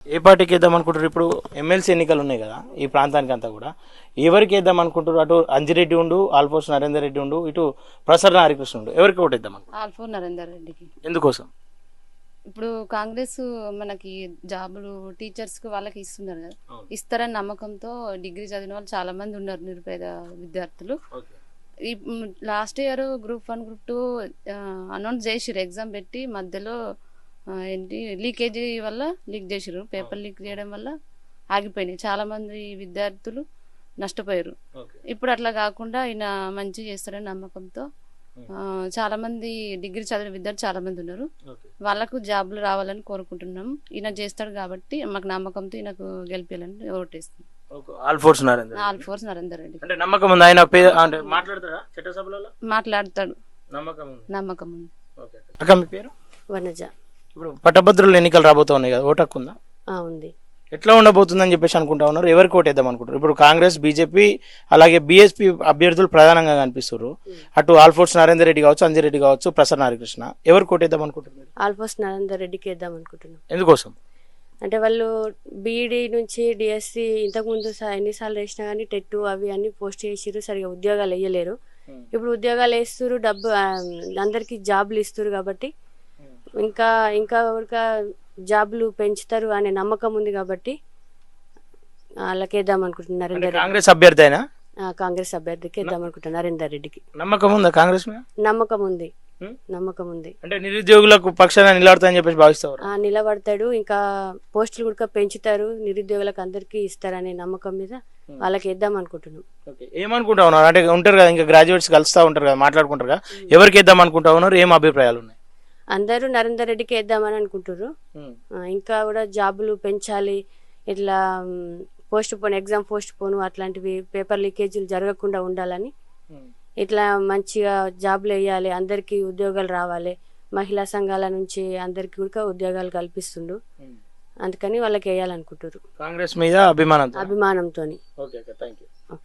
ఏ పార్టీకి వేద్దాం అనుకుంటారు? ఇప్పుడు ఎమ్మెల్సీ ఎన్నికలు ఉన్నాయి కదా ఈ ప్రాంతానికి అంతా కూడా, ఎవరికి వేద్దాం అనుకుంటారు? అటు అంజిరెడ్డి ఉండు, ఆల్ఫోర్స్ నరేందర్ రెడ్డి ఉండు, ఇటు ప్రసన్న హరికృష్ణ ఉండు, ఎవరికి ఓటు వేద్దాం అనుకుంటారు? ఆల్ఫోర్ నరేందర్ రెడ్డికి. ఎందుకోసం? ఇప్పుడు కాంగ్రెస్ మనకి జాబులు టీచర్స్కి వాళ్ళకి ఇస్తున్నారు కదా, అవును. ఇస్తారని నమ్మకంతో డిగ్రీ చదివిన వాళ్ళు చాలా మంది ఉన్నారు, నిరుపేద విద్యార్థులు. ఈ last year group 1 group 2 announce చేసిర్రు, ఎగ్జామ్ పెట్టి మధ్యలో ఏంటి లీకేజీ వల్ల లీక్ చేసిర్రు, పేపర్ లీక్ చేయడం వల్ల ఆగిపోయినాయి, చాలా మంది విద్యార్థులు నష్టపోయారు. ఇప్పుడు అట్లా కాకుండా ఈయన మంచి చేస్తారని నమ్మకంతో చాలా మంది డిగ్రీ చదివిన విద్యార్థులు చాలా మంది ఉన్నారు, వాళ్ళకు జాబులు రావాలని కోరుకుంటున్నాం. ఈయన చేస్తాడు కాబట్టి మాకు నమ్మకంతో ఈయనకు గెలిపించాలని ఓటేస్తాం. ఆల్ఫోర్స్ నరేందర్ ఆల్ఫోర్స్ నరేందర్ రెడ్డి అంటే నమ్మకం ఉంది ఆయన అంటే మాట్లాడతాడా చట్టసభలలో? మాట్లాడతాడు, నమ్మకం ఉంది. నమ్మకం ఉంది. అక్క మీ పేరు? వనజ. ఇప్పుడు పట్టభద్రుల ఎన్నికలు రాబోతున్నాయి కదా, ఓటు హక్కు ఉందా? ఉంది. ఎట్లా ఉండబోతుందని చెప్పేసి అనుకుంటా ఉన్నారు? ఎవరికి ఓటేద్దాం అనుకుంటారు? ఇప్పుడు కాంగ్రెస్, బీజేపీ అలాగే బీఎస్పీ అభ్యర్థులు ప్రధానంగా కనిపిస్తారు. అటు ఆల్ఫోర్స్ నరేందర్ రెడ్డి కావచ్చు, అంజిరెడ్డి కావచ్చు, ప్రసన్న హరికృష్ణ, ఎవరికి ఓటేద్దాం అనుకుంటున్నారు? ఆల్ఫోర్స్ నరేందర్ రెడ్డికి వేద్దాం అనుకుంటున్నాం. ఎందుకోసం? అంటే వాళ్ళు బీఈడీ నుంచి డిఎస్సి ఇంతకుముందు ఎన్నిసార్లు వేసినా కానీ టెట్ అవి అన్ని పోస్ట్ చేసిర్రు, సరిగా ఉద్యోగాలు వేయలేరు. ఇప్పుడు ఉద్యోగాలు వేస్తారు, డబ్బు అందరికి జాబులు ఇస్తారు కాబట్టి ఇంకా ఇంకా జాబులు పెంచుతారు అనే నమ్మకం ఉంది కాబట్టి వాళ్ళకి వేద్దాం అనుకుంటున్నారు. నరేందర్ కాంగ్రెస్ అభ్యర్థి అయినా కాంగ్రెస్ అభ్యర్థికి వేద్దాం అనుకుంటున్నారు. నరేందర్ రెడ్డికి నమ్మకం ఉందా? కాంగ్రెస్ మీద నమ్మకం ఉంది. నమ్మకం ఉంది. అంటే నిరుద్యోగులకు పక్షాన నిలబడతాయని చెప్పేసి భావిస్తారు. నిలబడతాడు, ఇంకా పోస్టులు కూడా పెంచుతారు, నిరుద్యోగులకు అందరికీ ఇస్తారనే నమ్మకం మీద వాళ్ళకి వేద్దాం అనుకుంటున్నాం. ఏమనుకుంటా ఉన్నారు? అంటే ఉంటారు కదా ఇంకా గ్రాడ్యుయేట్స్ కలుస్తా ఉంటారు కదా, మాట్లాడుకుంటారు కదా, ఎవరికి వేద్దాం అనుకుంటా ఉన్నారు? ఏం అభిప్రాయాలు ఉన్నాయి? అందరూ నరేందర్ రెడ్డికి వేద్దామని అనుకుంటారు. ఇంకా కూడా జాబులు పెంచాలి, ఇట్లా ఎగ్జామ్ పోస్ట్ పోను అట్లాంటివి పేపర్ లీకేజీలు జరగకుండా ఉండాలని, ఇట్లా మంచిగా జాబులు వేయాలి, అందరికీ ఉద్యోగాలు రావాలి, మహిళా సంఘాల నుంచి అందరికీ కూడా ఉద్యోగాలు కల్పిస్తుండు, అందుకని వాళ్ళకి వేయాలనుకుంటారు. కాంగ్రెస్ మీద అభిమానంతో. అభిమానంతోని. Okay, thank you.